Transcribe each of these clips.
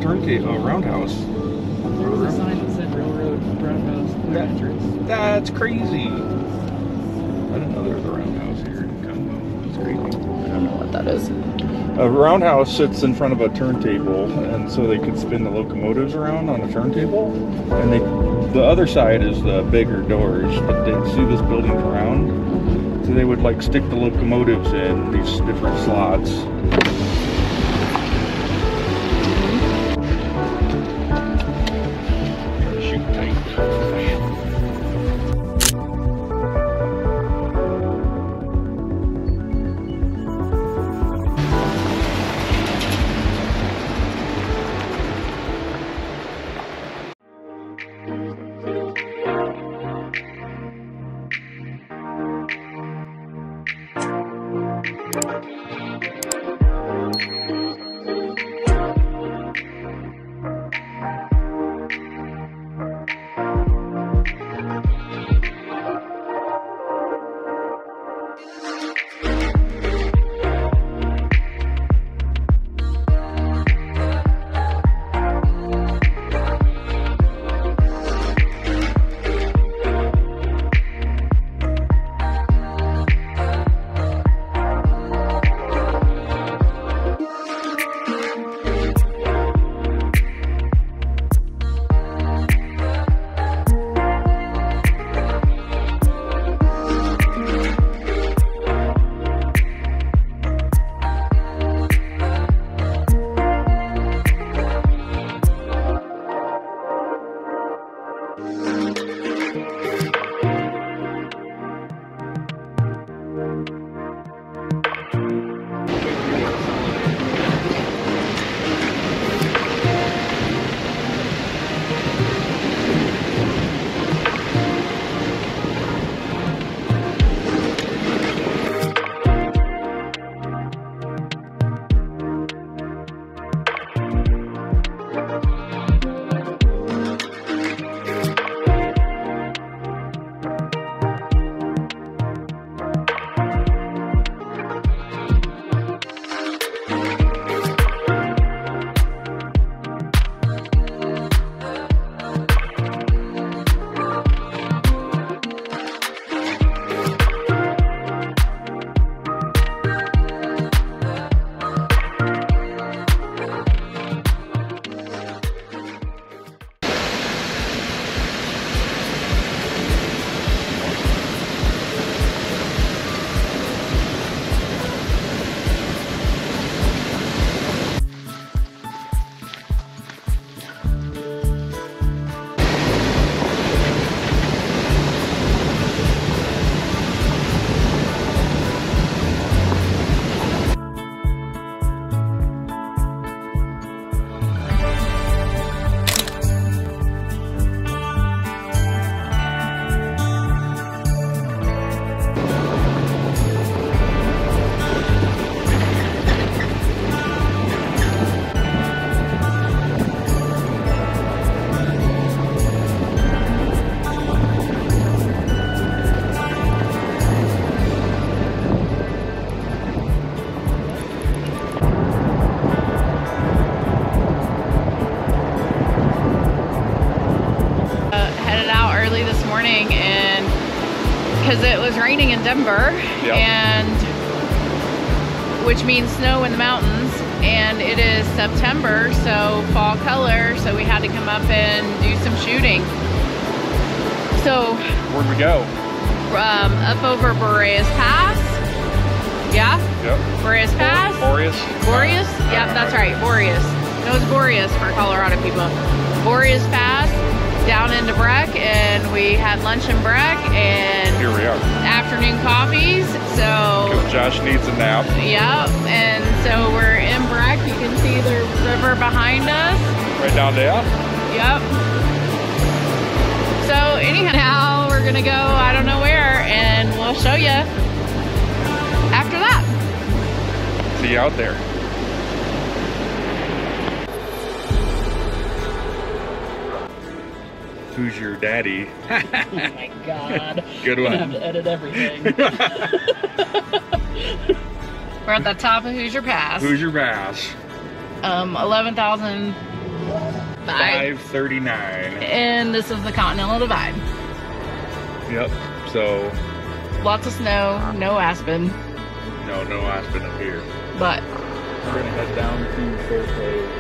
roundhouse. There was a sign that said Railroad Roundhouse clear entrance. That's crazy. I didn't know there was a roundhouse here in Congo. That's crazy. I don't know what that is. A roundhouse sits in front of a turntable, and so they could spin the locomotives around on a turntable. And the other side is the bigger doors, but they see this building around, so they would like stick the locomotives in these different slots. Shoot tight. because it was raining in Denver, yep. and which means snow in the mountains, and it is September, so fall color, so we had to come up and do some shooting. So where'd we go? Up over Boreas Pass. Yeah? Yep. Boreas Pass. Boreas? Boreas? Yep, that's right, Boreas. No, it's Boreas for Colorado people. Boreas Pass, down into Breck, and we had lunch in Breck, and here we are. Afternoon coffees, so. Josh needs a nap. Yep, and so we're in Breck. You can see the river behind us. Right down there? Yep. So anyhow, we're gonna go, I don't know where, and we'll show you after that. See you out there. Who's your daddy? Oh my god. Good one. I'm gonna have to edit everything. We're at the top of Hoosier Pass. Hoosier Pass. 11,000 5:39. And this is the Continental Divide. Yep. So Lots of snow, no aspen, no aspen up here. but We're gonna head down to Fairplay.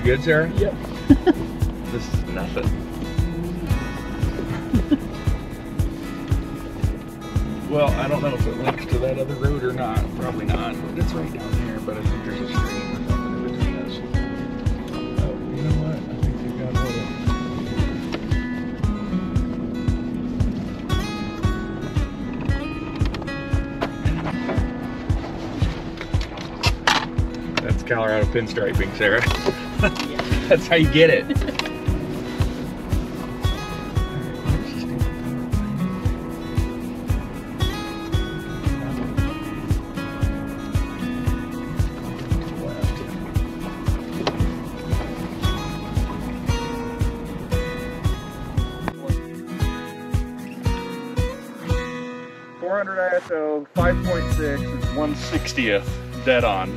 You good, Sarah? Yep. This is nothing. Well, I don't know if it links to that other road or not. Probably not. It's right down here, but I think there's a stream or something in between us. Oh, you know what? I think you got hold That's Colorado pinstriping, Sarah. That's how you get it. 400 ISO, 5.6 is 1/60th dead on.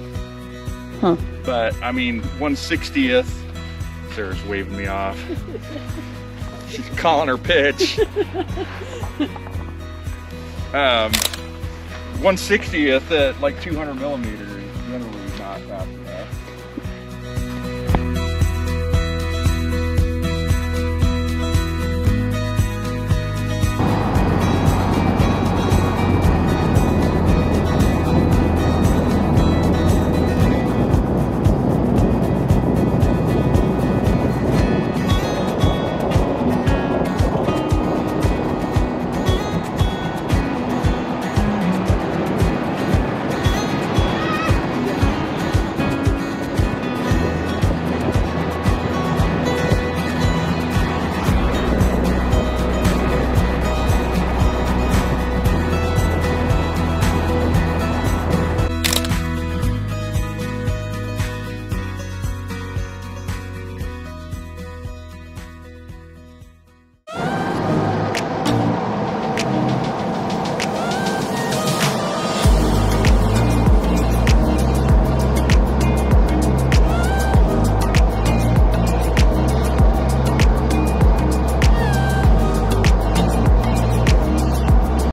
Huh. But I mean, 1/60th. Sarah's waving me off. She's calling her pitch. 1/60th at like 200 millimeters is generally not fast.